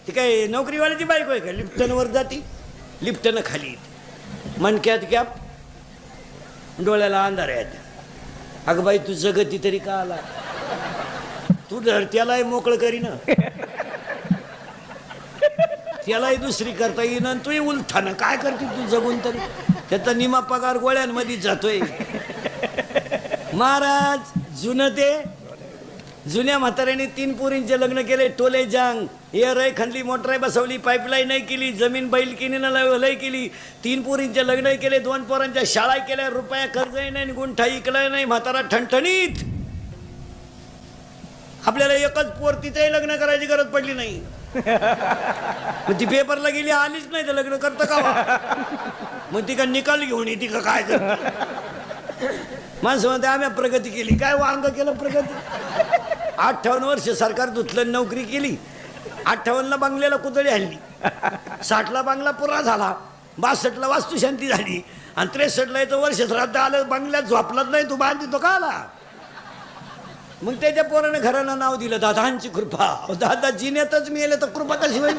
ती काय नोकरीवाल्याची बायको आहे का? लिफ्टनवर जाती, लिफ्टनं खाली येते, मणक्यात कॅप, डोळ्याला अंधार आहेत. अगं बाई तू जगती तरी का आला? तू धर त्यालाही मोकळं करी ना, त्यालाही दुसरी करता येईन, तूही उलथानं काय करते तू जगून तरी? त्याचा निमा पगार गोळ्यांमध्ये जातोय. महाराज जुनं ते जुन्या म्हाताऱ्याने 3 पोरींचे लग्न केले, टोले जांग, एअर आहे खणली, मोटर आहे बसवली, पाईपलाईन नाही केली, जमीन बैल किनीनं लय केली, 3 पोरींचे लग्न केले, 2 पोरांच्या शाळा केल्या, रुपया कर्जही नाही, गुंठा इकला नाही, म्हातारा ठणठणीत. आपल्याला एकच पोर, तिचंही लग्न करायची गरज पडली नाही. मग ती पेपरला गेली, आलीच नाही तर लग्न करतं का? मग ती का निकाल घेऊन येते का काय करते? माणसं म्हणते आम्ही प्रगती केली. काय वांग केलं प्रगती? 58 वर्ष सरकार धुतलं, नोकरी केली. 58ला बंगल्याला कुदळी हल्ली, 60ला बंगला पुरा झाला, 62ला वास्तुशांती झाली, आणि 63ला याचं वर्ष श्राद्ध आलं, बंगल्यात झोपलाच नाही, तू बांधतो का आला? मग त्याच्या पोराने घराला नाव दिलं दादांची कृपा. दादा जिन्यातच मिळेल तर कृपा कशी होईल?